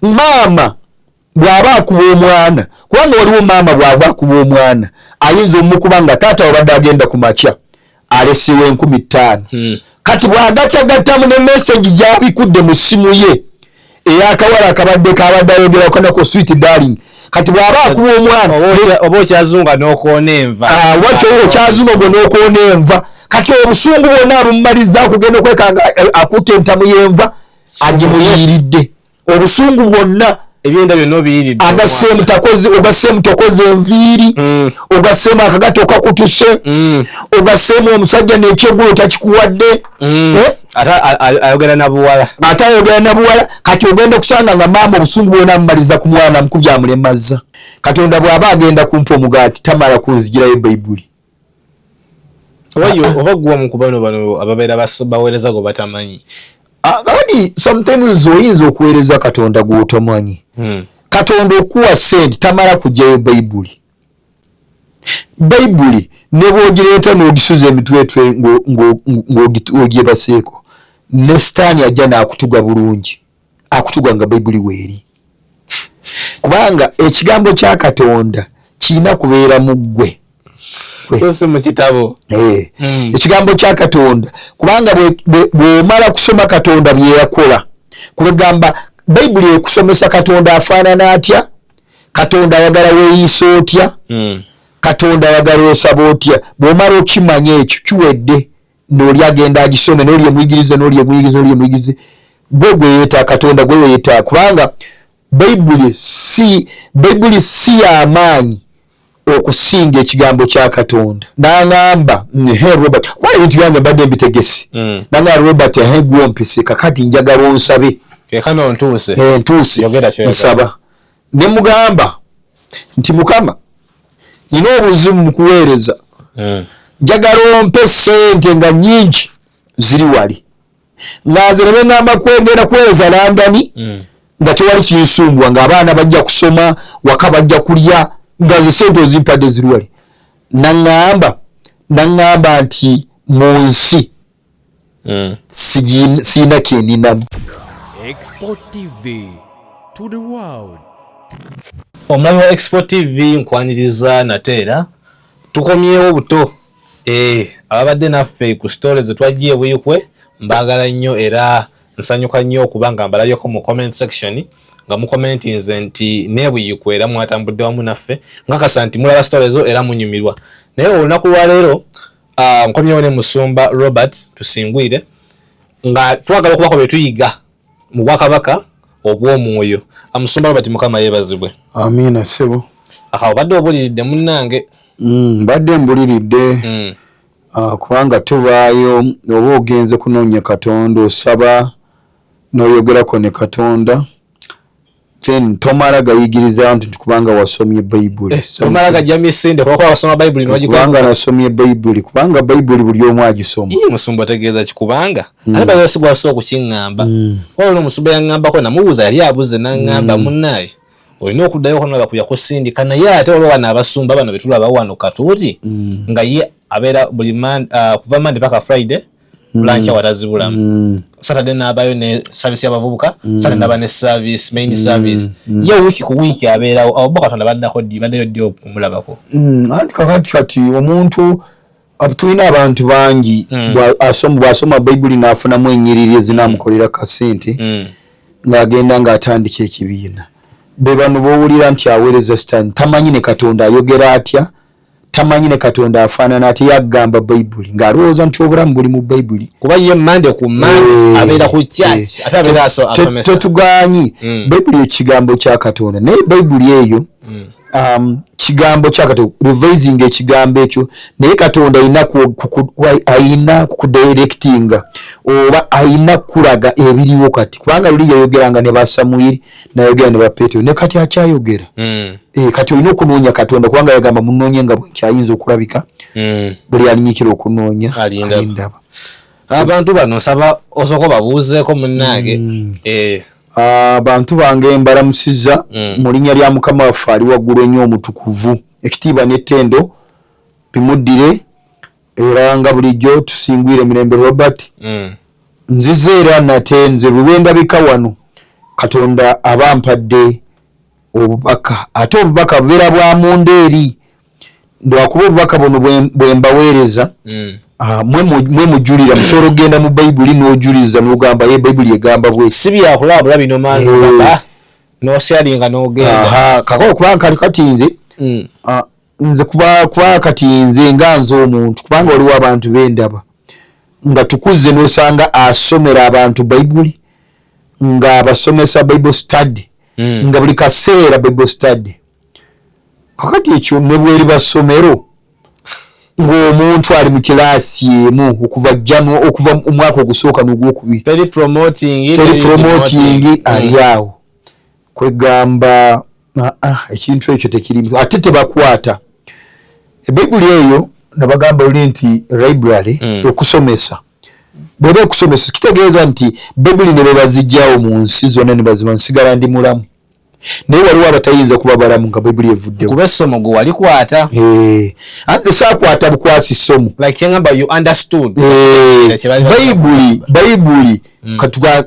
Mama bwaba akuba omwana kubanga waliwo mama bwaba akuba omwana ayinza omukubanga taata obadde agenda ku makya alesiwe 15,000 kati bw'agattagattamu ne message gy'abikudde mu ssimu ye ey'akawala kabadde ayogera ko sweet darling kati bw'aba akuba omwana oba okyazunga n'okoona enva wakyo okyazunga gwe n'okoona enva kati obusungu bwonna abumaliza kugenda okwekanga akutte entamu y'enva agimuyiiridde obusungu bwonna ebyenda byonna obiyiridde ogasseemu tokoze enviiri ogasseemu akagato kakutuse ogasseemu omusajja n'ekyeggulo takikuwadde ate ayogera na buwala kati ogenda okusanga nga maama obusungu bwonna amumaliza ku mwana mukubya amulemazza katonda bw'aba agenda kumpa omugaati tamala kunzigirayo bayibuli oba gwe omu ku bano ababeera baweereza go batamanyi kati sometimes oyinza okuweereza katonda gw'otomanyi katonda okuwa sente tamala kugyayo bayibuli ne bw'ogireeta n'ogisuza emitwetwe ng'ogyebaseeko ne sitaani ajja n'akutuga bulungi akutuga nga bayibuli weeri kubanga ekigambo kya katonda kirina kubeera mu ggwe mu kitabo ekigambo kya katonda kubanga bw'omala kusoma katonda bye yakola kubagamba bayibuli ekusomesa katonda afaanana atya katonda ayagala weeyisa otya katonda ayagala osaba otya bw'omala okimanya ekyo kiwedde n'oli agenda agisome n'oli emuyigirize gwe yeeta katonda gwe weyeeta kubanga bayibuli si y'amaanyi okusinga ekigambo kya katonda n'aŋŋamba Robert wali ebintu byange mbadde mbitegese n'aŋŋamba Robert gwompise kakati njagala onsabe ntuuse nsaba ne mugamba nti Mukama nina obuzibu mu kuweereza njagala ompe ssente nga nnyingi ziri wali ngaze ne beŋŋamba kwegenda kuweereza London nga tewali kinsumbwa ng'abaana bajja kusoma waka bajja kulya nga ze sente ozimpadde ziri wali naŋŋamba nti mu nsi siina kendinamu. Export TV to the world. Omulabi wa Export TV nkwaniriza nateera tukomyewo buto ababadde naffe ku stories zetwajja ebwikwe mbaagala nnyo era nsanyuka nnyo okubanga mbalabyeko mu comment section nga mukomentinze nti nebwikwe era mwatambudde wamu naffe nkakasa nti mulaba stories zo era munyumirwa naye olunaku lwa leero nkomyewo ne Musumba Robert Tusingwire nga twagala okubako bye tuyiga mu Bwakabaka obw'omwoyo. Musumba Robert Mukama yeebazibwe. Amiina ssebo. Obadde obuliridde munnange? Mbadde mbuliridde kubanga tubaayo oba ogenze kunoonya Katonda osaba n'oyogerako ne Katonda then tomala gayigiriza nti kubanga wasomye Bayibuli. Tomala gajja misinde kuba wasoma Bayibuli n'ogikubanga kubanga nasomye Bayibuli kubanga Bayibuli buli omu agisoma. Musumba ategeeza kikubanga ate bazasigwa so okukiŋŋamba olwo Musumba yaŋŋambako namubuuza yali abuze n'aŋŋamba munnaaye olina okuddayo kono bakuya kusindika naye ate olwo bano abasumba bano be tulaba wano katuuti nga ye abeera buli kuva Monday paka Friday lunch watazibulamu Saturday n'abayo ne service y'abavubuka Sunday n'aba ne service main service ye wiki ku wiki abeerawo obo Katonda baddako baddeyo ddi okumulabako anti kati omuntu tulina abantu bangi bw'asoma Bayibuli n'afunamu ennyiriri ezinamukolera kasente ng'agenda ng'atandika ekibiina be bano b'owulira nti aweereza sitaani tamanyi ne Katonda ayogera atya tamanyi ne Katonda afaanana ate yagamba Bayibuli ng'alowooza nti obulamu buli mu Bayibuli kuba ye Monday ku Monday abeera ku church ate abeera asomesa tetugaanyi Bayibuli ekigambo kya Katonda naye Bayibuli eyo kigambo kya Katonda revising ekigambo ekyo naye Katonda ayina kukudirectinga oba ayina kulaga ebiriwo kati kubanga luli yayogeranga ne Basamwiri nayogera ne Bapetero ne kati akyayogera kati olina okunoonya Katonda kubanga yagamba munoonye nga bwekyayinza okulabika buli alinyikira okunoonya alindaba. Abantu bano nsaba osooka babuuzeeko munnange abantu bange mbalamusiza mu linnya lya Mukama waffe ali waggulu ennyo omutukuvu ekitiibwa n'ettendo bimuddire era nga bulijjo Tusingwire Mirembe Robert nzize era nate nze bwe ndabika wano Katonda abampadde obubaka ate obubaka bubeera bwa mundeeri ndwakuba obubaka buno bwe mbaweereza mwe mujulira musobola okugenda mu bayibuli n'ojuliza n'ogamba ye bayibuli egamba bwe si byakulabula bino manubaka n'osyalinga n'ogenda kakao kubanga kali kati nze kuba kati nze nga nze omuntu kubanga waliwo abantu bendaba nga tukuze n'osanga asomera abantu bayibuli nga abasomesa bible study nga buli kaseera bible study kakati ekyo ne bweri basomero ng'omuntu ali mu kilaasi emu okuva omwaka ogusooka n'ogwokubiri teri promoting ali awo kwegamba ekintu ekyo tekirimu ate tebakwata ebayibuli eyo nabagamba oli nti library okusomesa bweba okusomesa kitegeeza nti bayibuli ne bebazijjawo mu nsi zonna ne bazima nsigala ndi mulamu naye waliwo abatayinza kuba balamu nga bayibuli evuddewo kuba essomo gwe walikwata anze saakwata bukwasi ssomo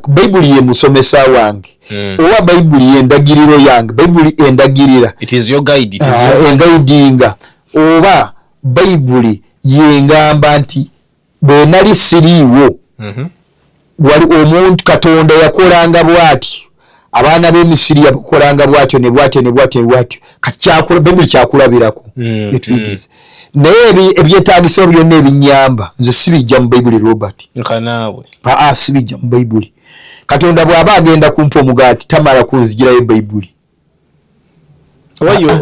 bayibuli ye musomesa wange oba bayibuli ye endagiriro yange bayibuli endagirira engaidinga oba bayibuli yengamba nti bwe nali siriiwo wali omuntu Katonda yakolanga bw'atyo abaana b'Emisiri yabakolanga bw'atyo ne bw'atyo kati kyakula bayibuli kyakulabirako etuyigize naye ebyetaagisibwa byonna ebinyamba nze sibijja mu bayibuli Robert nkanaawe sibijja mu bayibuli Katonda bw'aba agenda kumpa omugaati tamala kunzigirayo bayibuli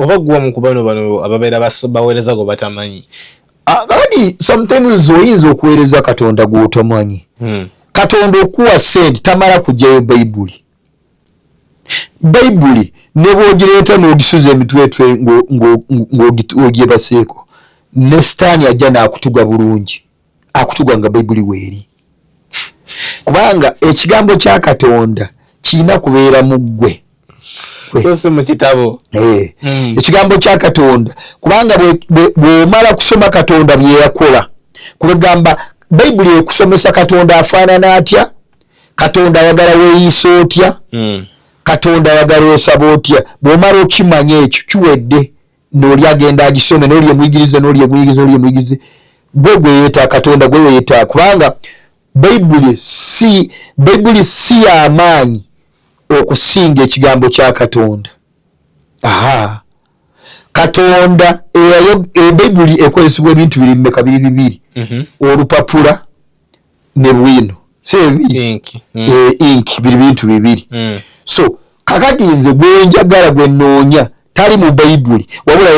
oba gwa mu kubano bano ababeera baweereza go batamanyi kati sometimes oyinza okuweereza Katonda gw'otamanyi Katonda okuwa sente tamala kujjayo bayibuli ne bw'ogireeta n'ogisuza emitwetwe ng'ogyebaseeko ne sitaani ajja n'akutuga bulungi akutuga nga bayibuli weeri kubanga ekigambo kya Katonda kirina kubeera mu ggwe mu kitabo ekigambo kya Katonda kubanga bw'omala kusoma Katonda bye yakola kubagamba bayibuli ekusomesa Katonda afaanana atya Katonda ayagala weeyisa otya Katonda ayagala osaba otya bw'omala okimanya ekyo kiwedde n'oli agenda agisome n'oli emuyigirize gwe yeeta Katonda gwe yeeta kubanga bayibuli si y'amaanyi okusinga ekigambo kya Katonda Katonda bayibuli ekozesebwa ebintu birimeka bibiri olupapula ne bwino si bibiri ink biri bintu bibiri so kakati nze gwe njagala gwe nnoonya tali mu bayibuli wabula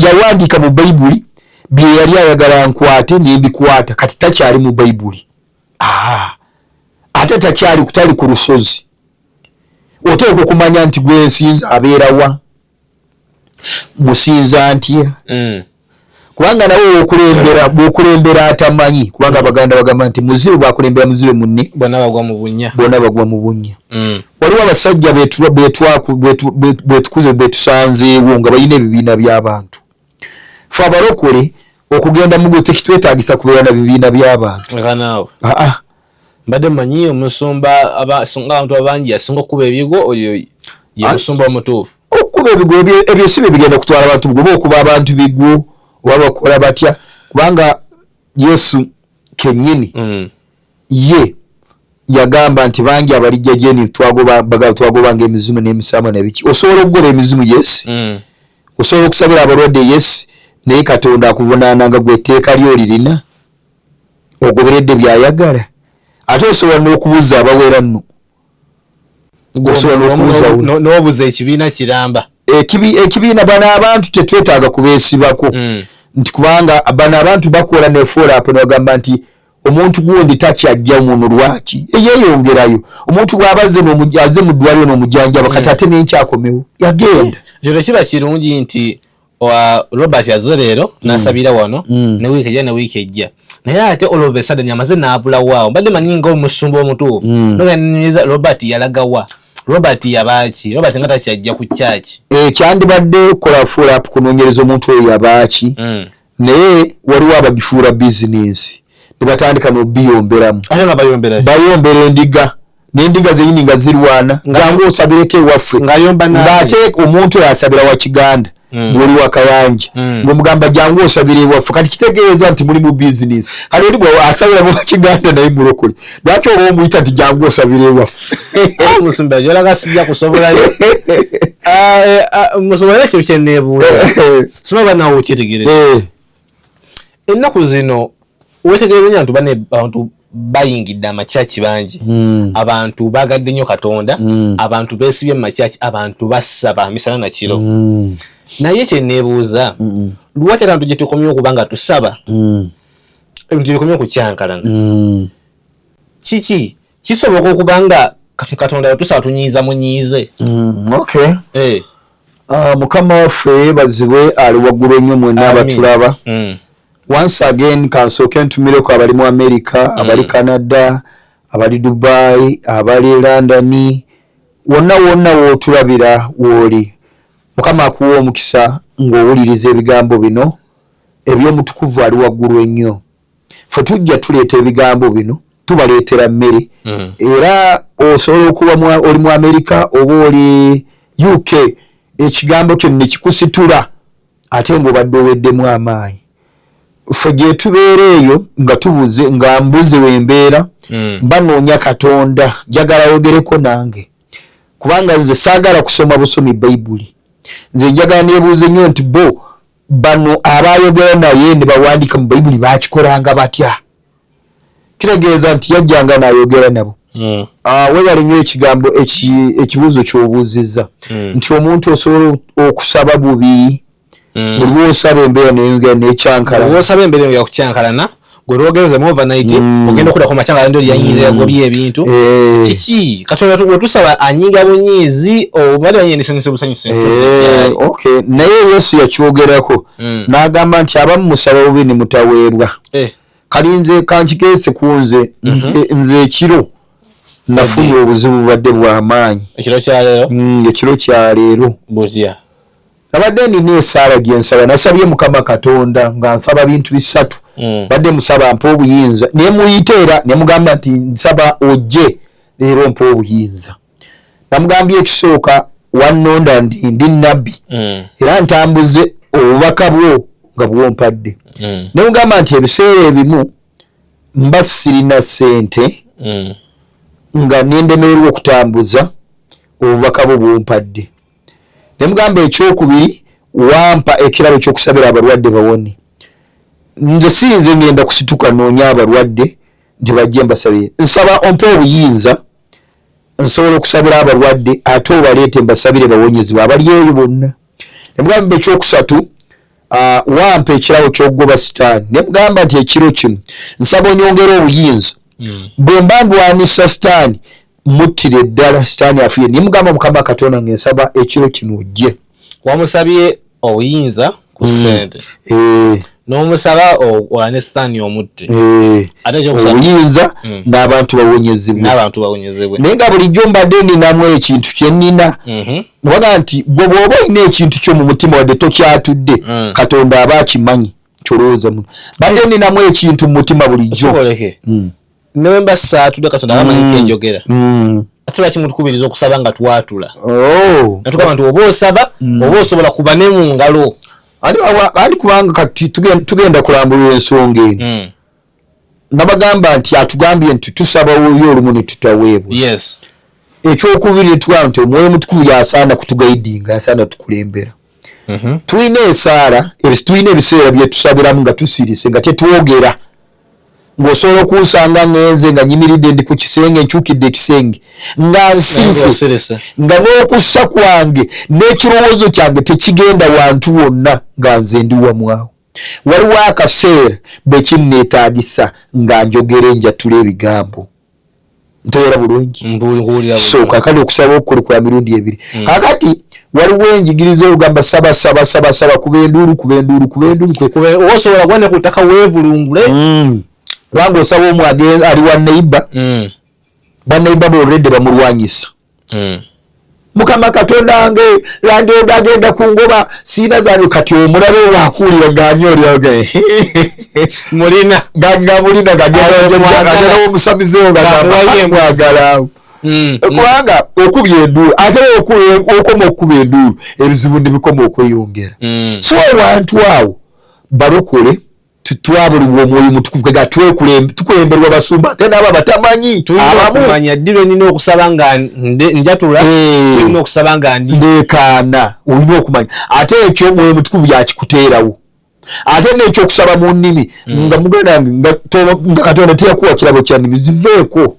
yawandiika mu bayibuli bye yali ayagala nkwate nembikwata kati takyali mu bayibuli ate tali ku lusozi oteekwa okumanya nti gwe nsinza abeerawa musinza ntya kubanga nawe bw'okulembera atamanyi kubanga Abaganda bagamba nti muzibe bwakulembera muzibe munne bonna bagwa mu bunnya waliwo abasajja betukuze betusanzeewo nga balina ebibiina by'abantu fe abalokole okugenda mugo tekitwetaagisa kubeera na bibiina by'abantu mbadde manyi omusumba abantu abangi yasinga okuba ebigo oyo ye musumba omutuufu okuba ebigo ebyo si bye bigenda kutwala abantu bigo oba okuba abantu bigo oba bakola batya kubanga Yesu kennyini ye yagamba nti bangi abalijja jeni twagobanga emizimu n'emisambo nebiki osobola okugoba emizimu yes osobola okusabira abalwadde yes naye Katonda akuvunaananga gwe etteeka lyo lirina ogoberedde byayagala ate osobola n'okubuuza abawera nno n'obuuza ekibiina kiramba ekibiina bano abantu tetwetaaga kubeesibako nti kubanga bano abantu bakola ne follow-up n'ogamba nti omuntu gundi takyajja muno lwaki yeeyongerayo omuntu bw'abaze aze mu ddwaliro n'omujjanjaba kati ate n'enkyakomewo yagenda ekyo kiba kirungi nti Robert yazo leero n'asabira wano ne wiiki ejja naye ate all of a sudden amaze n'abula waawo mbadde manyi nga omusumba omutuufu noganiriza Robert yalagawa Robert yabaaki Robert nga takyajja ku kyaki kyandibadde kola follow-up kunoonyereza omuntu oyo yabaaki naye waliwo abagifuula bizinensi ne batandika n'obiyomberamu bayombera endiga n'endiga zeyini nga zirwana jangu osabireko ewaffe ng'ate omuntu yasabira wa Kiganda bwoli wa Kayanja ng'omugamba jangu osabira ewaffe kati kitegeeza nti muli mu business kati oli bwe asabira mu Kiganda naye mulokole lwaki oba omuyita nti jangu osabira ewaffe musumba jolaga sijja kusobolayo musobola ekyo kyenneebuuza simaba nawe okitegeerera ennaku zino wetegereza nti abantu bayingidde amakyaki bangi abantu bagadde nnyo Katonda abantu beesibye mu makyaki abantu basaba misana na kiro naye kyenneebuuza lwaki abantu gye tukomye okuba nga tusaba ebintu bikomye okukyankalana kiki kisoboka okuba nga Katonda tusaba tunyiiza munyiize okay mukama waffe yeebazibwe ali waggulu ennyo mwenna abatulaba once again kansooke ntumireko abali mu America abali Canada abali Dubai abali London wonna wootulabira wooli mukama akuwa omukisa ng'owuliriza ebigambo bino eby'omutukuvu ali waggulu ennyo ffe tujja tuleeta ebigambo bino tubaleetera mmere era osobola okuba oli mu America oba oli UK ekigambo kyo ne kikusitula ate ng'obadde oweddemu amaanyi ffe gye tubeera eyo nga tubuze nga mbuze wembeera banoonya Katonda njagala yogereko nange kubanga nze saagala kusoma busomi Bayibuli nze njagala neebuuze nnyo nti bo bano abayogera naye ne bawandiika mu Bayibuli baakikolanga batya kitegeeza nti yajjanga n'ayogera nabo webale nnyo ekigambo ekibuuzo ky'obuuzizza nti omuntu osobola okusaba bubi buli lw'osaba embeera neyongera n'ekyankalana lw'osaba embeera yongera kukyankalana gwe lwogereze mu overnight ogenda okuddako makyankalana ndio lyanyiza yagobye ebintu kiki Katonda wetusaba anyiga bunyiizi obali banyenisanyuse busanyuse okay naye Yesu yakyogerako n'agamba nti abamu musaba bubi ne mutaweebwa kali nze kankikeese ku nze nze ekiro nafunye obuzibu badde bw'amaanyi ekiro kya leero butya nabadde nina esaala gye nsaba nasabye Mukama Katonda nga nsaba bintu bisatu badde musaba mpa obuyinza naye muyiteera ne mugamba nti nsaba ojje leero mpa obuyinza namugambye ekisooka wannonda ndi nabbi era ntambuze obubaka bwo nga bwompadde ne mugamba nti ebiseera ebimu mba sirina ssente nga nendemererwa okutambuza obubaka bwo bwompadde nemugamba ekyokubiri wampa ekirabo ky'okusabira abalwadde bawone nze sinze ngenda kusituka noonya abalwadde nti bajje mbasabire nsaba ompe obuyinza nsobola okusabira abalwadde ate obaleete mbasabire bawonyezebwa abali eyo bonna nemugamba ekyokusatu wampa ekirabo ky'okugoba sitaani nemugamba nti ekiro kino nsaba onyongera obuyinza bwe mba ndwanisa sitaani muttire ddala sitaani afiire nimugamba Mukama Katonda ng'ensaba ekiro kino ojje wamusabye obuyinza ku ssente n'omusaba olwane sitaani omutte ate obuyinza n'abantu bawonyezebwe naye nga bulijjo mbadde ninamu ekintu kye nnina obaga nti gwe bw'oba olina ekintu kyo mu mutima wadde tokyatudde Katonda aba akimanyi kyolowooza muno badde ninamu ekintu mu mutima bulijjo newe mba saatudde Katonda abamanyi nti enjogera ate lwaki mutukubiriza okusaba nga twatula natugamba nti oba osaba oba osobola kuba ne mu ngalo andi kubanga kati tugenda kulambulwa ensonga eno nabagamba nti atugambye nti tusaba oyo olumu ne tutaweebwa ekyokubiri netugamba nti omwoyo mutukuvu yasaana kutugaidinga yasaana tukulembera tulina esaala tulina ebiseera bye tusabiramu nga tusirise nga tetwogera ng'osobola okunsanga ngenze nga nyimiridde ndi ku kisenge nkyukidde ekisenge nga nsirise nga n'okussa kwange n'ekirowoozo kyange tekigenda wantu wonna nga nze ndi wamwawo waliwo akaseera bwe kinneetaagisa nga njogera enjatula ebigambo ntegeera bulungi so kakati okusaba okukolekwa mirundi ebiri kakati waliwo enjigiriza olugamba saba kuba enduulu osobola kuba ne ku ttaka weevulungule kubanga osaba omwage ali wa neiba baneiba bolredde bamulwanyisa Mukama Katonda wange landooda agenda kungoba siina zange kati omulabe wakuulira ganyoolyaga mulina gagenda omusamizeewo gagamba mwagala kubanga okubye endulu ate okoma okuba endulu ebizibu ndibikoma okweyongera so abantu awo balokole tutwabuliwa omwoyo mutukuvu kega tukulemberwa basumba ate nabo batamanyi abamu ddiro nina okusaba nga njatula nina okusaba nga ndekaana olina okumanya ate ekyo omwoyo mutukuvu yakikuteerawo ate n'ekyo okusaba mu nnimi nga muganda nga Katonda teyakuwa kirabo kya nnimi ziveeko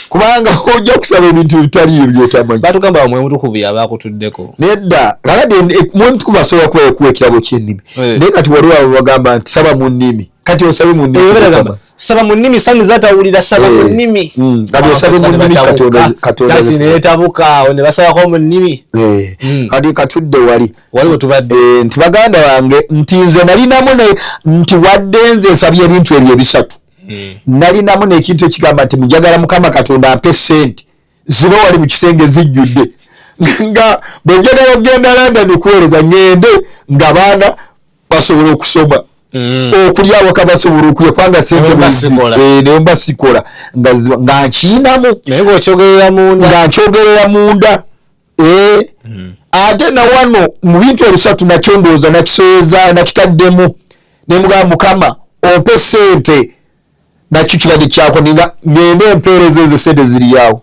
kubanga ojja kusaba ebintu bitali ebyotamanyi batugamba omwoyo mutukuvu yaba akutuddeko nedda kakati omwoyo mutukuvu asobola kuwa ekirabo ky'ennimi naye kati waliwo abo bagamba nti saba mu nnimi kati osabe mu nnimi saba mu nnimi sani zatawulira saba mu nnimi kati osabe mu nnimi Katonda neetabuka ne basabako mu nnimi kati katudde waliwo tubadde nti baganda bange nti nze nalinamu nti wadde nze nsabye ebintu ebyo ebisatu nalinamu n'ekintu ekigamba nti njagala Mukama Katonda ampe ssente ziba wali mu kisenge zijjudde nga bwe njagala okugenda London kuweereza ngende nga baana basobola okusoma okulya awaka basobola okulya kubanga ssente naye mba sikola nga nkiinamu nga nkyogerera munda ate na wano mu bintu ebisatu nakyo ndowooza nakisoyeza nakitaddemu ne mugamba Mukama ompe ssente nakyo kibadde kyako ngende empeereza ezo sente ziriyawo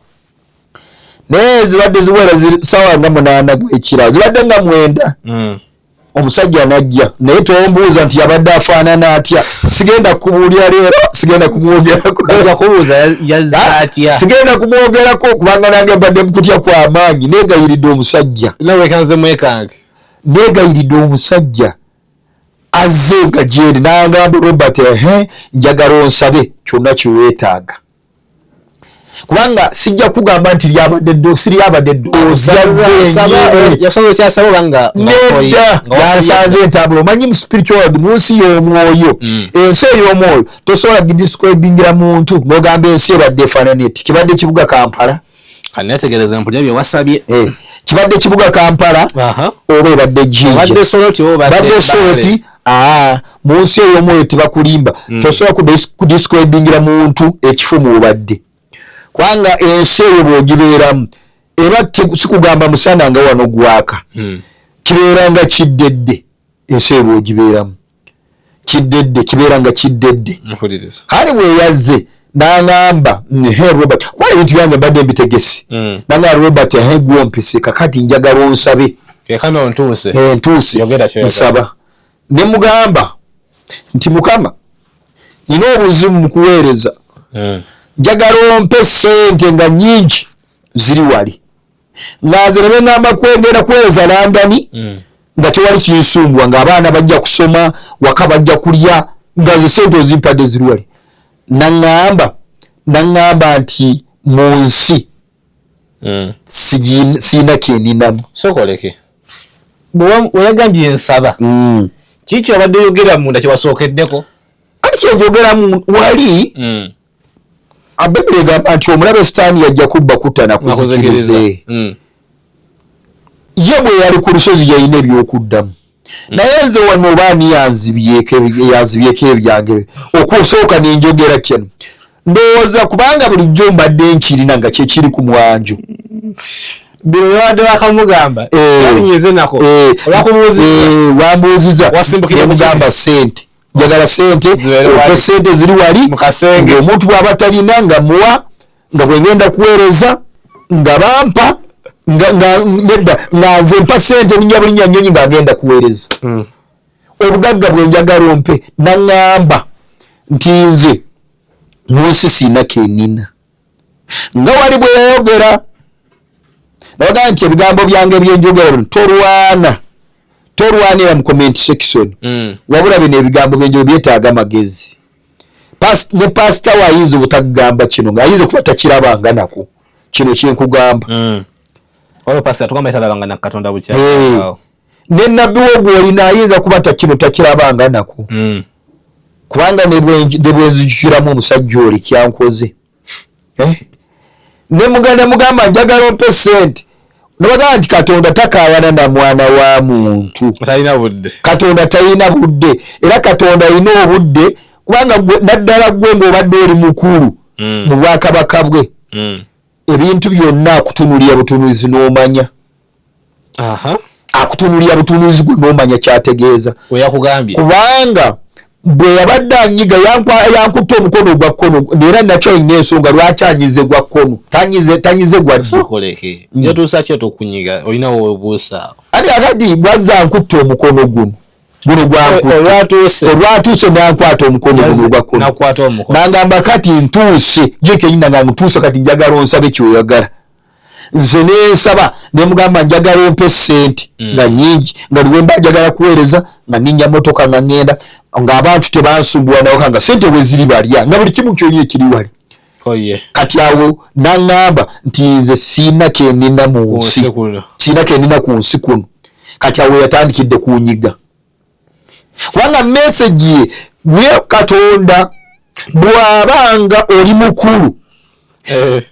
naye zibadde ziwera sawa nga 8 gwekira zibadde nga 9 omusajja najja naye tombuuza nti yabadde afaanana atya sigenda kubuulira leero sigenda kumwogerako sigenda kumwogerako kubanga nange mbadde mukutya kw'amaanyi neegayiridde omusajja neegayiridde omusajja azze nga gyeri n'agamba Robert njagala onsabe kyonna kiweetaaga kubanga sijja kugamba nti lyabadde ddoosi lyabadde ddoosi yansanze entambula omanyi mu spiritual world mu nsi y'omwoyo ensi ey'omwoyo tosobola gidescribingira muntu n'ogamba ensi ebadde efaanana eti kibadde kibuga Kampala netegereza mpulira bye wasabye kibadde kibuga Kampala oba ebadde Jinja badde Soroti mu nsi ey'omwoyo tebakulimba tosobola kudescribingira muntu ekifo mu bubadde kubanga ensi eyo bw'ogibeeramu era sikugamba musana nga wano gwaka kibeera nga kiddedde ensi eyo bw'ogibeeramu kiddedde kibeera nga kiddedde kale bwe yazze n'aŋŋamba Robert kuba ebintu byange mbadde mbitegese n'aŋŋamba Robert gwompise kakati njagala onsabe ntuuse nsaba ne mugamba nti Mukama nina obuzibu mu kuweereza njagala ompe ssente nga nnyingi ziri wali nga nze ne beŋŋamba kwegenda kuweereza London nga tewali kinsumbwa ng'abaana bajja kusoma waka bajja kulya nga ze ssente ozimpadde ziri wali naŋŋamba nti mu nsi siina keninamu sokoleke weyagambye ensaba kiki obadde oyogera munda kyewasookeddeko kati kyenjogeramu wali Abibuli egamba nti omulabe Sitaani yajja kubba kutta nakuzikirize ye bwe yali ku lusozi yalina ebyokuddamu naye nze wano obaani yanzibyeko ebyange okusooka nenjogera kino ndowooza kubanga bulijjo mbadde nkirina nga kyekiri ku mwanjo bino yabadde bakamugamba yalinyeze nako wambuuziza nemugamba ssente njagala ssente okwe ssente ziri wali omuntu bw'aba talina nga muwa nga bwengenda kuweereza nga bampa nga nze mpa ssente ninya bulinya nnyonyi ng'agenda kuweereza obugagga bwenjagala ompe naŋŋamba nti nze mu nsi siina kenina nga wali bwe yayogera nabagaa nti ebigambo byange byenjogera tolwanira mu comment section wabula bino ebigambo byenjogera byetaaga magezi ne pasita waayinza obutagamba kino ng'ayinza okuba takirabanga nako kino kyenkugamba ne nabbi wo gw'olina ayinza kuba kino takirabanga nako kubanga ne bwenzijukiramu omusajja oli kyankoze ne mugamba njagala ompe ssente nabagamba nti Katonda takaayana na mwana wa muntu Katonda talina budde era Katonda alina obudde kubanga naddala gwe ng'obadde oli mukulu mu bwakabaka bwe ebintu byonna akutunulira butunuzi n'omanya. Akutunulira butunuzi gwe n'omanya kyategeeza. Yakugambye kubanga bwe yabadde anyiga yankutta omukono gwa kkono era nakyo alina ensonga lwaki anyize gwa kkono tanyize gwa ddi. Yatuusa atya tokunyiga olinawo obuusa ati akati bwazza ankutta omukono guno olwatuuse nankwata omukono guno gwa kkono nangamba kati ntuuse ye kenyina nga ntuuse kati njagala onsabe kyoyagala. Nze neesaba nemugamba njagala ompe ssente nga nyingi nga luwemba njagala kuweereza nga ninnya motoka nga ngenda ng'abantu tebansumbuwa nawo nga ssente bwe ziri balya nga buli kimu kyonye kiri wali. Kati awo naŋŋamba nti nze siina kendina mu nsi siina kendina ku nsi kuno. Kati awo yatandikidde kunyiga kubanga message ye ye Katonda bw'abanga oli mukulu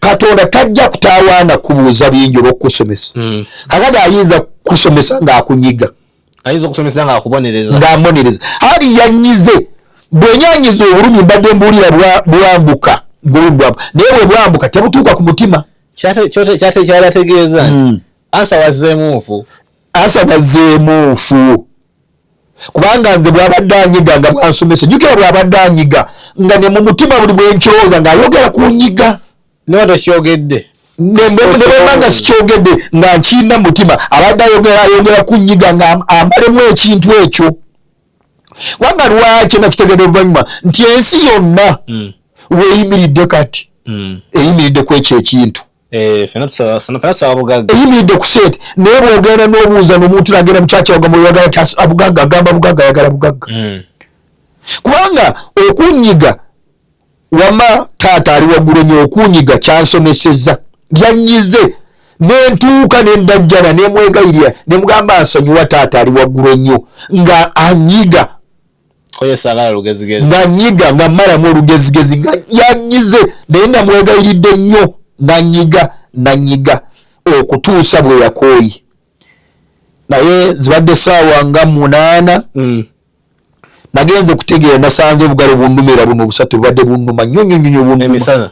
Katonda tajja kutawaana kubuuza bingi oba okukusomesa. Kakati ayinza kusomesa ng'akunyiga ayinza okusomesa ng'akubonereza hali yanyize bwenyanyiza obulumi mbadde mbuulira bwambuka naye bwe bwambuka tebutuuka ku mutima. Kyalategeeza nti ansa wazzeemu nfu kubanga nze bw'abadde anyiga nga bwansomesa jjukira bw'abadde anyiga nga ne mu mutima buli bwenkirowooza ng'ayogera kunyiga niba tokyogedde nebwembanga sikyogedde nga nkirina mutima abadde ayogera kunyiga nga amalemu ekintu ekyo. Kubanga lwaki nakitegeera oluvannyuma nti ensi yonna weeyimiridde kati eyimiridde ku ekyo ekintu eyimiridde ku sente naye bw'ogenda n'obuuza n'omuntu nagenda mukyakya wagamba oyagala abugagga agamba bugagga ayagala bugagga. Kubanga okunyiga wama taata ali waggulu nnyo okunyiga kyansomesezza yanyize nentuuka nendajjana nemwegayirira nemugamba nsonyiwa taata ali waggulu ennyo nga anyiga nga nyiga nga mmalamu olugezigezi nga yanyize naye namwegayiridde nnyo nanyiga okutuusa bwe yakooyi. Naye zibadde saawa nga 8 nagenze okutegeera nasanze obugalo bunnumira buno obusatu bubadde bunnuma nnyonyonyonyo bunnuma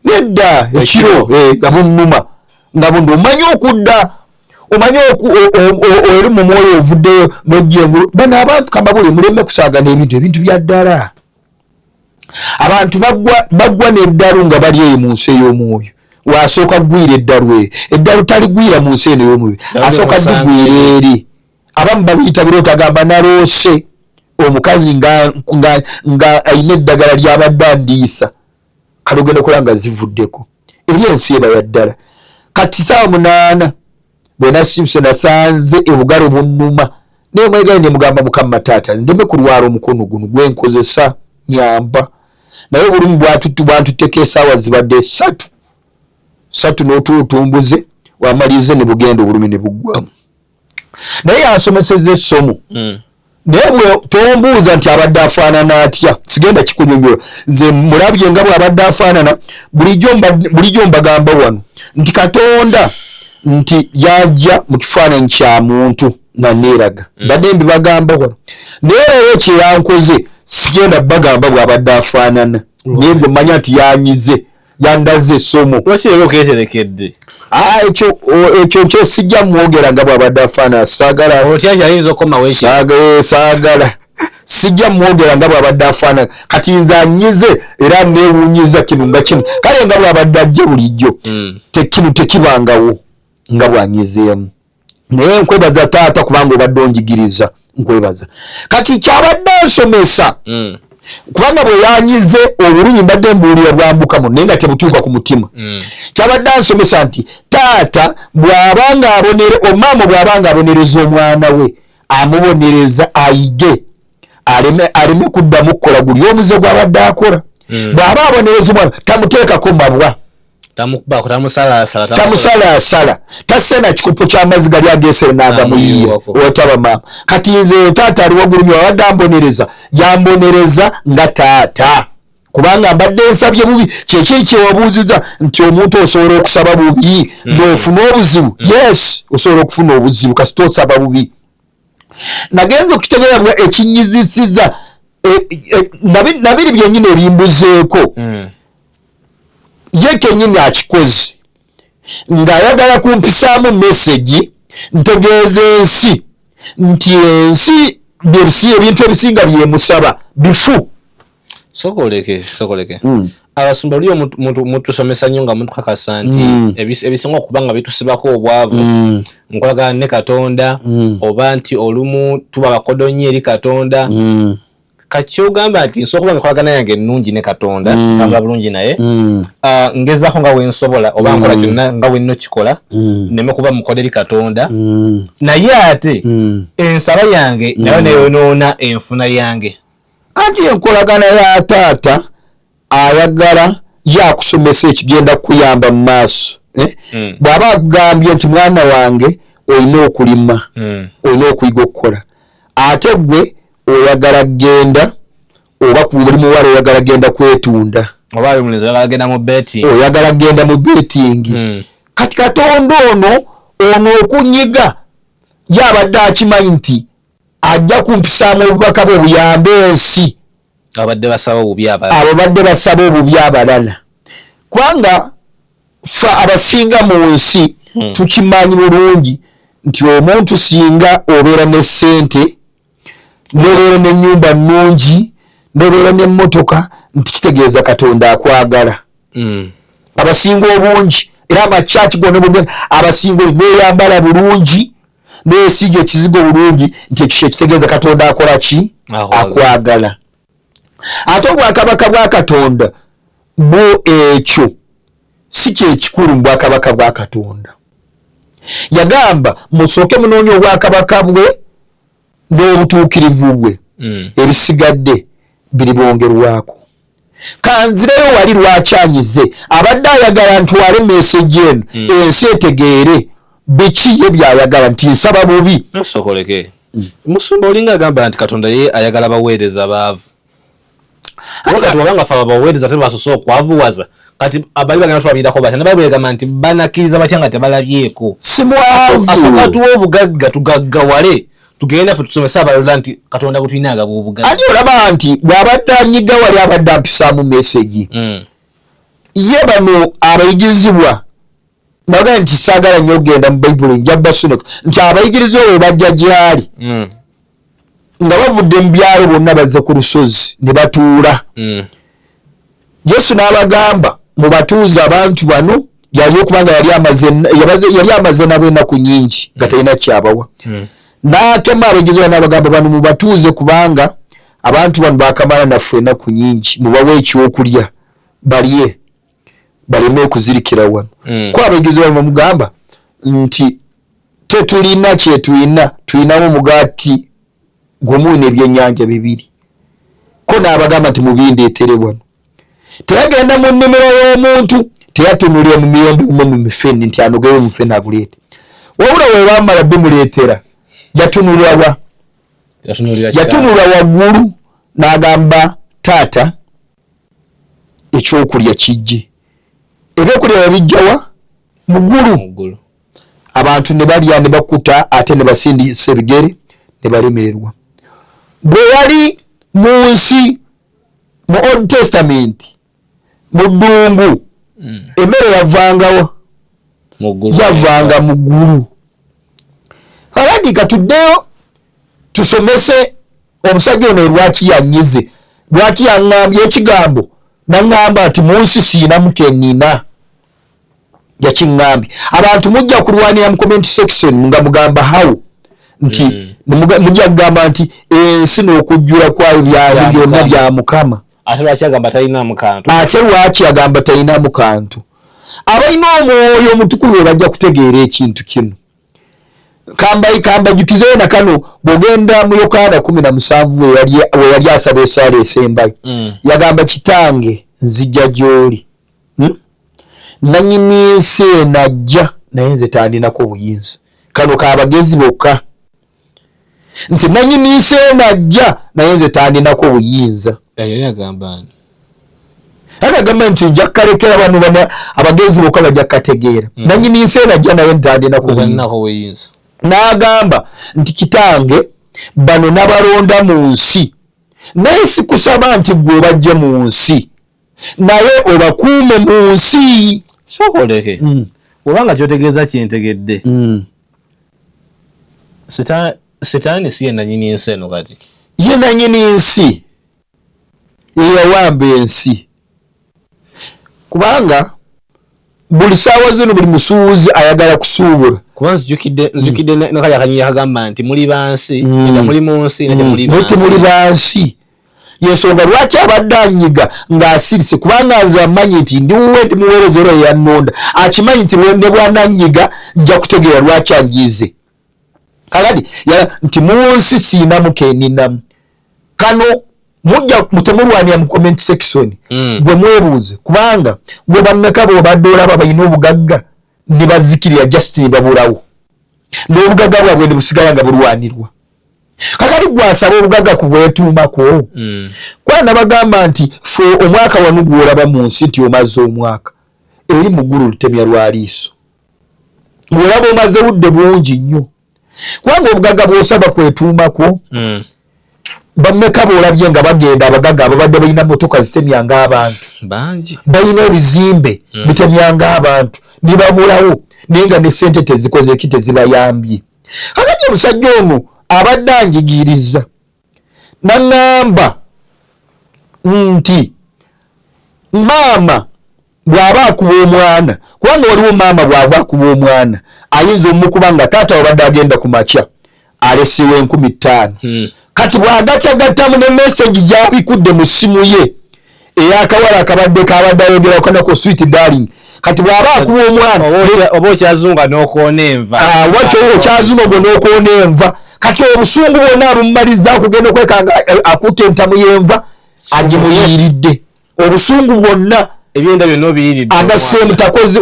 nedda ekiro nga bunnuma nga buno omanyi okudda omanyi eri mu mwoyo ovuddeyo n'ojjengulu bano abantu kamba buli muleme kusaagana ebintu bya ddala. Abantu baggwa n'eddalu nga bali eyo mu nsi ey'omwoyo wasooka gwira eddalu taligwira mu nsi eno ey'omubiri asooka digwira eri. Abamu babiyita birooto agamba naloose omukazi nga ayina eddagala ly'abadde andiisa kale ogenda okola nga zivuddeko eri ensi eba ya ddala. Kati saawa 8 bwe nasimuse nasanze obugalo bunnuma naye mwegaye ne mugamba Mukama taata ndeme kulwala omukono guno gwenkozesa nyamba. Naye obulumi bwantutteko esaawa zibadde 3 n'otutumbuze wamalize ne bugenda obulumi ne buggwamu. Naye yansomesezza essomo naye bwe tombuuza nti abadde afaanana atya sigenda kikunyonyola nze mulabye nga bw'abadde afaanana bulijjo mbagamba wano nti Katonda nti yajja mu kifaananyi kya muntu naneeraga mbadde mbibagamba wano naye leero kyeyankoze sigenda bagamba bw'abadde afaanana naye bwe mmanya nti yanyize yandaze essomo. Lwaki leero okeeterekedde? Ekyo kyesijja mwogera nga bw'abadde afaanana saagala sijja mwogera nga bw'abadde afaanana kati nze anyize era neewuunyiza kino nga kino kale nga bw'abadde ajja bulijjo kino tekibangawo nga bwanyizeemu. Naye nkwebaza taata kubanga obadde onjigiriza nkwebaza. Kati kyabadde nsomesa kubanga bwe yanyize obulumi mbadde mbuulira bwambukamu naye nga tebutuuka ku mutima. Kyabadde ansomesa nti taata omama bw'abanga abonereza omwana we amubonereza ayige aleme kuddamu kukola guli omuze gw'abadde akola. Bw'aba abonereza omwana tamuteekako mabwa tamusalaasala tasse na kikopo ky'amazzi gali ageesere n'agamuyiira otaba maama. Kati nze taata ali waggulu nnyo abadde ambonereza yambonereza nga taata kubanga mbadde nsabye bubi kyekiri kyewabuuziza nti omuntu osobola okusaba bubi n'ofuna obuzibu. Yes osobola okufuna obuzibu kasi tosaba bubi. Nagenze okukitegeera ekinyizisiza nabiri byennyini ebimbuzeeko ye kennyini akikoze ng'ayagala kumpisaamu message ntegeeza ensi nti ensi byebisi ebintu ebisinga byemusaba bifu. Sokoleke abasumba lyo mutusomesa nnyo nga mutukakasa nti ebisinga okuba nga bitusibako obwavu nkolagana ne Katonda oba nti olumu tuba bakodonye eri Katonda. Kati ogamba nti nsobola okuba nga nkolagana yange ennungi ne Katonda tambula bulungi naye ngezaako nga wensobola oba nkola kyonna nga wenno kikola neme kuba mukola eri Katonda naye ate ensala yange nayo neyonoona enfuna yange. Anti enkolagana ya taata ayagala yakusomesa ekigenda kuyamba mu maaso. Bw'aba akugambye nti mwana wange olina okulima olina okuyiga okukola ate gwe oyagala genda oba ku buli muwala oyagala genda kwetunda oba oyagala genda mu betting oyagala genda mu betting. Kati Katonda ono okunyiga yabadde akimanyi nti ajja kumpisaamu obubaka bwe buyambe ensi abadde basaba obubi abalala kubanga fe abasinga mu nsi tukimanyi bulungi nti omuntu singa obeera ne ssente n'obeera n'ennyumba nnungi n'obeera n'emmotoka nti kitegeeza Katonda akwagala. Abasinga obungi era amakyaki gonna bugenda abasinga neeyambala bulungi neesiga ekizigo bulungi nti ekyo kitegeeza Katonda akola ki akwagala. Ate obwakabaka bwa Katonda bwo ekyo si kyekikulu mu bwakabaka bwa Katonda. Yagamba musooke munoonye obwakabaka bwe n'obutuukirivu bwe ebisigadde biribongerwako. Kanzireyo wali lwakyanyize abadde ayagala ntwale message eno ensi etegeere biki ye byayagala nti nsaba bubi. Sokoleke musumba olinga agamba nti Katonda ye ayagala baweereza baavu. Kati wabanga fa baweereza te basoso okwavuwaza kati abali bagenda twabirako basha ne babwegamba nti banakiriza batya nga tebalabyeko. Simwavu asoka tuwo obugagga tugaggawale tugenda fe tusomesa abalala nti Katonda butuyinaga bubugagga. Ani olaba nti bw'abadde anyiga wali abadde ampisaamu message ye bano abayigizibwa naga nti saagala nnyo ogenda mu Bayibuli njabba suneko nti abayigirizwa bwe bajja gyali nga bavudde mu byalo bonna bazze ku lusozi ne batuula. Yesu n'abagamba mubatuuze abantu bano yali okubanga yali amaze nabo ennaku nnyingi nga talina kyabawa. N'atema abayigirizwa n'abagamba bano mubatuuze kubanga abantu bano baakamala naffe ennaku nnyingi mubawe ekyokulya balye baleme okuzirikira wano. Ko abayigirizwa bamugamba nti tetulina tulinawo omugaati gumu n'ebyennyanja bibiri. Ko n'abagamba nti mubindeetere wano. Teyagenda mu nnimiro y'omuntu teyatunulira mu miyembe umwe mu mifeni nti anogeyo omufeni aguleete wabula we baamala bimuleetera yatunulira waggulu n'agamba taata ekyokulya kijje. Ebyokulya babijjawa muggulu. Abantu ne balya ne bakuta ate ne basindisa ebigere ne balemererwa. Bwe yali mu nsi mu Old Testament mu ddungu emmere yavangawa yavanga muggulu. Aladi katuddeyo tusomese omusajja ono lwaki yanyize lwaki yaŋŋambye ekigambo naŋŋamba nti mu nsi siinamu kenina yakiŋŋambye. Abantu mujja kulwanira mu comment section nga mugamba hawo nti mujja kugamba nti ensi n'okujjula kwayo byali byonna bya Mukama. Ate lwaki agamba talinamu kantu. Abalina omwoyo omutukuvu bajja kutegeera ekintu kino. Kambajjukizeyo na kano bw'ogenda mu Yokaana 17 we yali asaba essaala esembayo yagamba kitange nzijja gy'oli nannyini nsi enajja naye nze tandinako buyinza. Kano kaabagezi bokka nti nannyini nsi enajja naye nze tandinako buyinza. Agamba nti nja kukalekera bano abagezi bokka bajja kukategeera. Nannyini nsi enajja naye ntandinako buyinza. N'agamba nti kitange bano nabalonda mu nsi naye sikusaba nti gwe obajje mu nsi naye obakuume mu nsi. Sokoleke obanga kyotegeeza kyentegedde setaani si yenanyini ensi eno kati yenanyini ensi yeyawamba ensi kubanga buli saawa zino buli musuubuzi ayagala kusuubula kuba nzijukidde nakali akanyi yakagamba nti muli bansi nga muli mu nsi temuli bansi yensonga lwaki abadde anyiga ng'asirise kubanga nze amanyi nti ndiwuwe ndi muweereza olwo eyannonda akimanyi nti lwende bwananyiga nja kutegeera lwaki anyize kakati nti mu nsi siinamu keninamu kano mujja mutemulwanira mu comment section bwe mwebuuze kubanga bwe bammeka bw'obadde olaba balina obugagga ne bazikirira just ne babulawo n'obugagga bwabwe ne busigala nga bulwanirwa kakati gwasaba obugagga ku bwetuumako kwana bagamba nti fe omwaka wano gwolaba mu nsi nti omaze omwaka eri mu ggulu lutemya lwa liiso ng'olaba omaze budde bungi nnyo kubanga obugagga bw'osaba kwetuumako bammeka boolabye nga bagenda abagagga ababadde balina motoka zitemyanga abantu bangi balina ebizimbe bitemyanga abantu ne babulawo naye nga ne ssente tezikoze ki tezibayambye kakati omusajja ono abadde anjigiriza naŋŋamba nti maama bw'aba akuba omwana kubanga waliwo maama bw'aba akuba omwana ayinza omukuba nga taata wabadde agenda ku makya aleseewo 15,000 kati bw'agattagattamu ne message gy'abikudde mu ssimu ye ey'akawala akabadde ayogera kanako sweet darling kati bw'aba akuba omwana oba okyazunga n'okoona enva wakyo okyazunga gwe n'okoona enva kati obusungu bwonna abumaliza kugenda okwekanga akutte entamu y'enva agimuyiiridde obusungu bwonna ebyenda byonna obiyiridde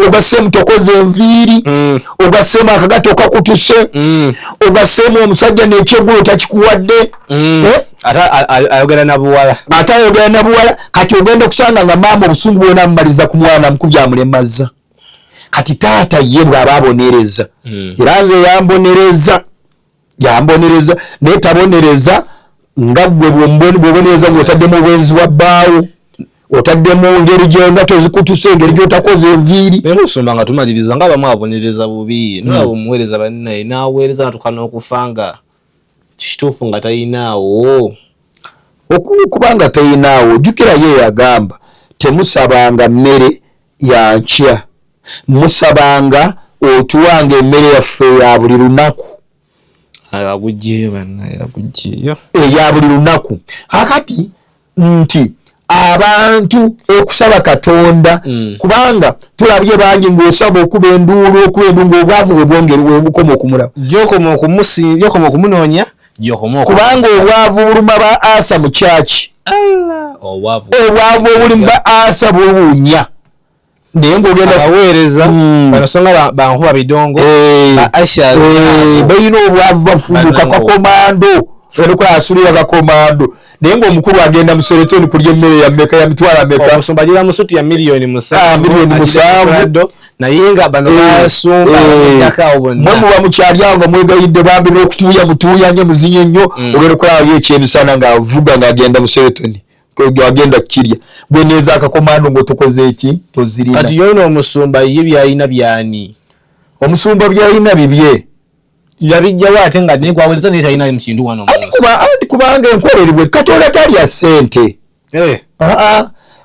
ogasseemu tokoze enviiri ogasseemu akagato okakutuse ogasseemu omusajja n'ekyeggulo takikuwadde ayogera na buwala kati ogenda okusanga nga maama obusungu bwonna amumaliza ku mwana mukubye amulemazza kati taata ye bw'aba abonereza era nze yambonereza naye tabonereza nga ggwe bw'obonereza ng'otaddemu obwenzi wa bbaawo otaddemu ngeri gyonna tozikutuse engeri gy'otakoze enviiri naye musomba nga tumaliriza nga abamu abonereza bubi nolaba omuweereza bannaye n'aweereza natuka n'okufa nga kituufu nga talinaawo kubanga talinaawo jjukira ye yagamba temusabanga mmere ya nkya musabanga otuwanga emmere yaffe ya buli lunaku eya buli lunaku akati nti abantu okusaba Katonda kubanga tulabye bangi ng'osaba okuba enduulu ng'obwavu bwe bwongeri bwebukoma okumulaba gyokoma okumunoonya kubanga obwavu buluma ba asa mu kyaki obwavu obulimi ba asa buwunya naye ng'ogenda aweereza banosonga bankuba bidongo balina obwavu bafumuka kakomando olikuwa asulira kakomando naye ng'omukulu agenda mu Seretoni kulya emmere ya mmeka ya mitwalo ameka omusumba agira musuti ya milioni 7 naye nga bano basumba yakaawo bonna muba mukyali awo nga mwegayidde bambi n'okutuuya mutuuyanye muzinye nnyo ogenda okulayo ekyemisana ng'avuga ng'agenda mu Seretoni agenda kirya gwe neeza akakomando ng'otukoze eki tozirina kati yono omusumba ye byalina byani omusumba byalina bibye yabijjawo ate nga naye gwaweereza naye talina mu kintu wano anti kubanga enkoleribwe Katonda talya ssente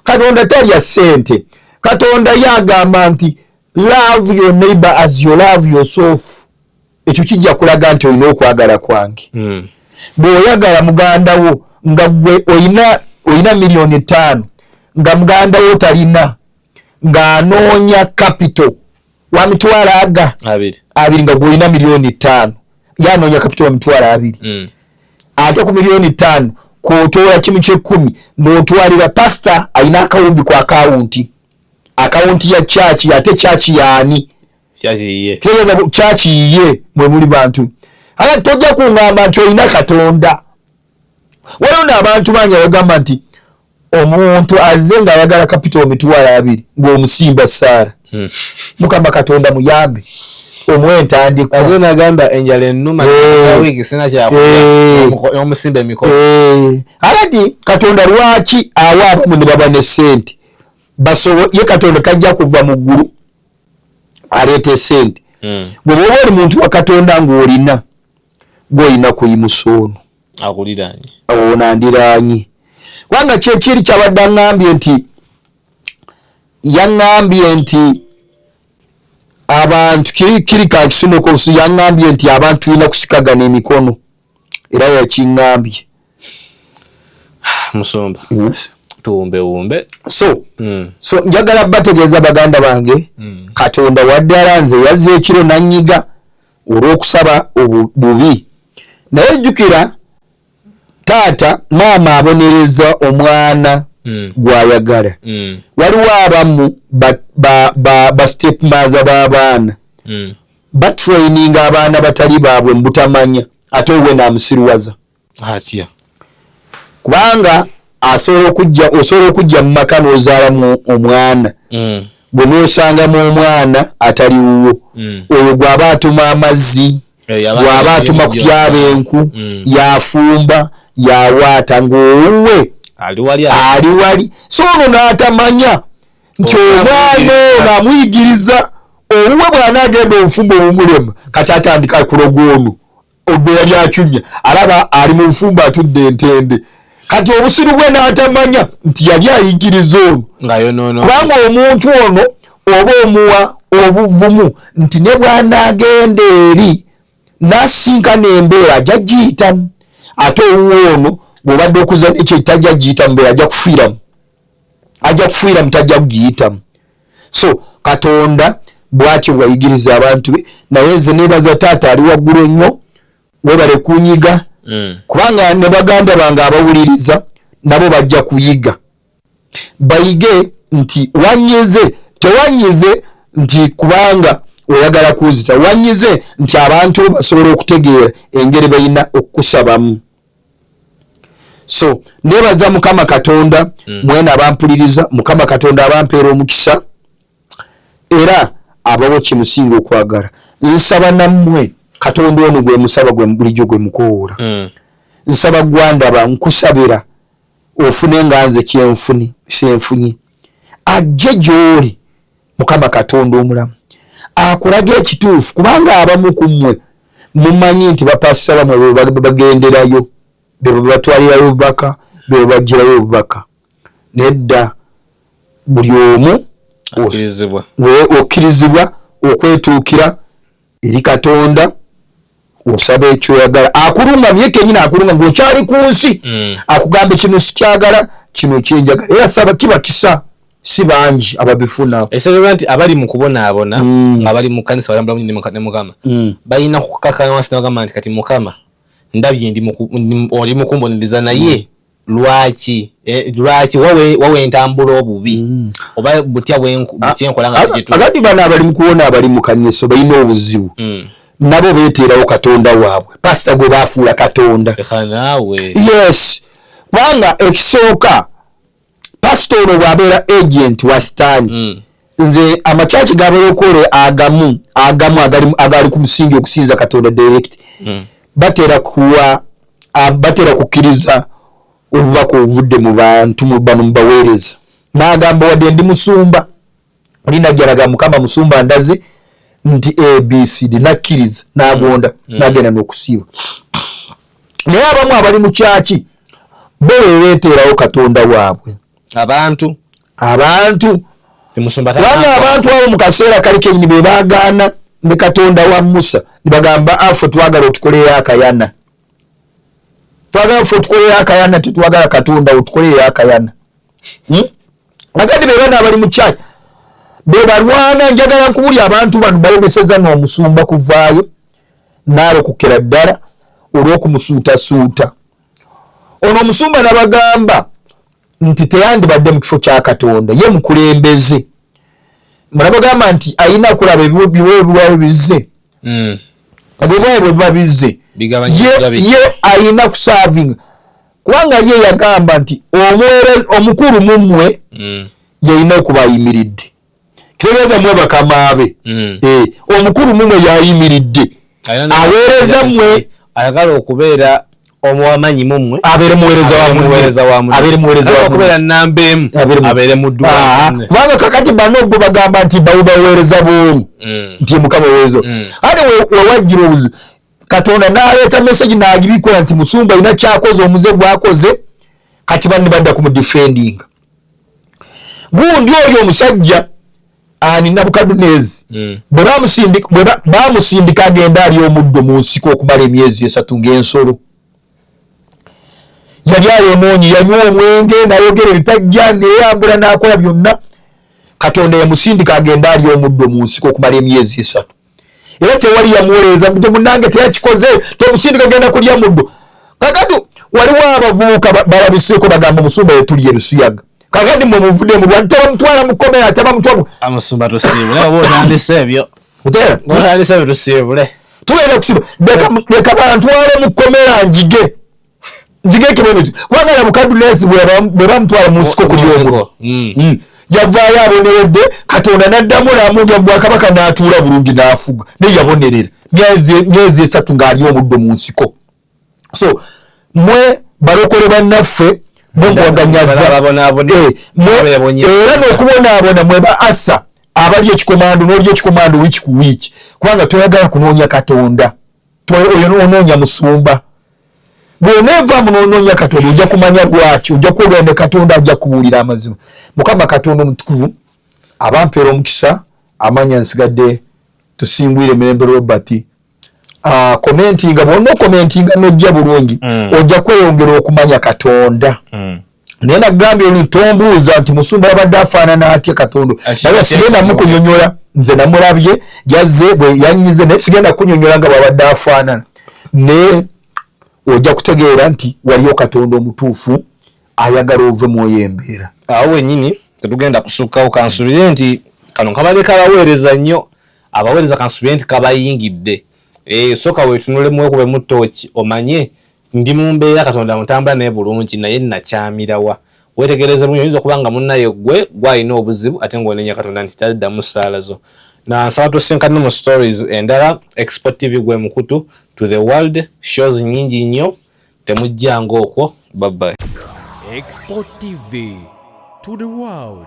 Katonda talya ssente Katonda yagamba nti love your neighbor as you love yourself ekyo kijja kulaga nti olina okwagala kwange bw'oyagala muganda wo nga gwe olina 5,000,000 nga muganda wo talina ng'anoonya capital wa mitwalo abiri nga gwe olina 5,000,000 yanoonya capital wa mitwalo 2 ate ku 5,000,000 kwotoola kimu ky'ekkumi n'otwalira pasita alina akawumbi ku akawunti ya chachi ate chachi yaani chachi ye mwe muli bantu ate tojja kuŋŋamba nti olina Katonda waliwo n'abantu bangi bagamba nti omuntu azze ng'ayagala kapito mitwalo 2 ng'omusimba Saara Mukama Katonda muyambe omuwe entandikwa azo nagamba enjala ennuma wiki sina kyakulya omusimba emikono aladi Katonda lwaki awa abamu ne baba ne ssente ye Katonda tajja kuva mu ggulu aleeta sente gwe bwoba oli muntu wa Katonda ng'olina gw'olina kuyimusa ono akuliraanye onandiranye kubanga kyekiri kyabadde yaŋŋambye nti abantu kiri kakisunokosu yaŋŋambye nti abantu tulina kusikagana emikono era yakiŋŋambye Musumba yes. tuwumbewumbe so njagala bategeeza baganda bange Katonda wadde alanze yazze ekiro nanyiga olw'okusaba bubi naye jjukira taata maama abonereza omwana gw'ayagala waliwo abamu ba step mother b'abaana batraininga abaana batali baabwe mbutamanya ate owe naamusiruwaza atya kubanga osobola okujja mu maka n'ozaalamu omwana bwe n'osangamu omwana ataliwo oyo gw'aba atuma amazzi gw'aba atuma kutyaba enku yafumba yawaata ng'owuwe ali wali so ono n'atamanya nti omwana ono amuyigiriza owuwe bw'anaagenda obufumbo obumulema kati atandika kuloga ono ogwe yali acunya alaba ali mu bufumbo atudde entende kati obusiru bwe n'atamanya nti yali ayigiriza ono kubanga omuntu ono oba omuwa obuvumu nti ne bw'anaagenda eri n'asinkana embeera ajja giyitamu ate owuwe ono bw'obadde okuza ekyo tajja giyitamu mbeera ajja kufiiramu tajja kugiyitamu so Katonda bw'atyo bw'ayigiriza abantu be naye nze neebaza taata ali waggulu ennyo webale kunyiga kubanga ne baganda bange abawuliriza nabo bajja kuyiga bayige nti wanyize tewanyize nti kubanga oyagala kuzita wanyize nti abantu basobola okutegeera engeri balina okukusabamu so nebaza Mukama Katonda mwena abampuliriza Mukama Katonda abampeera omukisa era abawo kimusinga okwagala nsaba nammwe Katonda ono gwe musaba gwe bulijjo gwe mukoola nsaba gwandaba nkusabira ofune nga nze kyenfunye ajje gy'oli Mukama Katonda omulamu akulaga ekituufu kubanga abamu ku mmwe mumanyi nti bapasita bamwe bagenderayo bebatwalirayo obubaka bebagirayo obubaka nedda buli omu okkirizibwa okwetuukira eri Katonda osaba ekyoyagala akulungamye kenyini akulunga ng'okyali ku nsi akugamba kino sikyagala kino kyenjagala era saba kiba kisa si bangi ababifuna esebera nti abali mu kubonaabona nga bali mu kanisa balambula ne Mukama balina kukakana wansi n'abagamba nti kati Mukama ndabye oli mu kumbonereza naye lwaki wawe entambula obubi oba butya bwenkola nga sikitu agati bano abali mu kuwona abali mu kanisa balina obuzibu nabo beeterawo Katonda waabwe pasita gwe baafuula Katonda yes kubanga ekisooka pasita ono bw'abeera agent wa sitaani nze amakyaki g'abalokole agamu agali ku musingi okusinza Katonda direct batera kukkiriza obubaka obuvudde mu bantu bano mubaweereza n'agamba wadde ndi musumba linajjalaga Mukama musumba ndaze nti ABCD nakkiriza n'agonda n'agenda n'okusiiba naye abamu abali mu kyaki bo beeterawo Katonda waabwe abantu kubanga abantu abo mu kaseera kali kenyini be baagaana ne Katonda wa Musa ne bagamba afe twagala otukoleyo akayana tetwagala Katonda otukoleyo akayana agandi be bana abali mu kyaki be balwana njagala nkubuli abantu bano balemeseza n'omusumba kuvaayo n'alokukira ddala olw'okumusuutasuuta ono omusumba n'abagamba nti teyandibadde mu kifo kya Katonda ye mukulembeze munabagamba nti ayina kulaba ebiweebwayo bizze ebiweebwa biba bizze ye ayina kusaavinga kubanga ye yagamba nti omukulu mummwe yayina okuba ayimiridde kitegeeza mmwe bakama be omukulu mummwe yayimiridde aweereza mmwe ayagala okubeera omuwamanyi mumwe abere muweereza wa munne abere muweereza wa kubera namba emu abere muddu kubanga kakati bano gwe bagamba nti baweereza bw'omu nti mukama weezo ate wewajjira obuzibu Katonda n'aleeta message n'agibikola nti Musumba ina kyakoze omuze gwakoze kati banne badda ku mudefending gundi oli omusajja ani Nabukadunezi bwe bamusindika agenda ali omuddo mu nsiko okumala emyezi 3 ng'ensolo yali ayonoonye yanywa omwenge nayogera ebitajja neyambula n'akola byonna Katonda yamusindika agenda ali omuddo mu nsiko okumala emyezi 3 era tewali yamuweereza nti munange teyakikoze tomusindika agenda kulya muddo kakati waliwo abavubuka balabiseeko bagamba Musumba yetulya ebisuyaga kakati mwe muvudde mu lwali tebamutwala mu kkomera tebamutwala Musumba tusiibule oba otandise ebyo utera otandise ebyo tusiibule tugenda kusiba leka bantwale mu kkomera njige kibono kubanga Nabukadunezi bwe bamutwala mu nsiko kulya omuliro yavaayo aboneredde Katonda n'addamu n'amunja mu Bwakabaka n'atuula bulungi n'afuga naye yabonerera myezi 3 ng'ali omuddo mu nsiko. So mwe balokole bannaffe mwe muwaganyaza era n'okubonaabona mwe ba asa abali ekikomando n'oli ekikomando wiiki ku wiiki kubanga toyagala kunoonya Katonda onoonya musumba bw'oneeva munoonya Katonda ojja kumanya lwaki ojja kwogera ne Katonda ajja kubuulira amazima. Mukama Katonda omutukuvu abampeera omukisa amanya nsigadde tusimbwire Mirembe Robert commentinga bwonna commentinga n'ojja bulungi ojja kweyongera okumanya Katonda naye nagambye oli tombuuza nti Musumba yabadde afaanana atya Katonda naye sigenda mukunyonyola nze namulabye yazze bwe yanyize naye sigenda kunyonyola nga bwabadde afaanana ne ojja kutegeera nti waliyo Katonda omutuufu ayagala ove mwoyo embeera awo wennyini tetugenda kusukkawo kansubire nti kano kabadde kabaweereza nnyo abaweereza kansubire nti kabayingidde soka weetunule mwekube mu tooki omanye ndi mu mbeera Katonda mutambula naye bulungi naye nakyamirawa weetegereze bulungi oyinza okuba nga munnaye gwalina obuzibu ate ng'onenya Katonda nti taddamu ssaala zo na nsaba tusinkane mu stories endala. Export TV gwe mukutu to the world shows nyingi nnyo temujjanga okwo. Bye bye. Export TV to the world.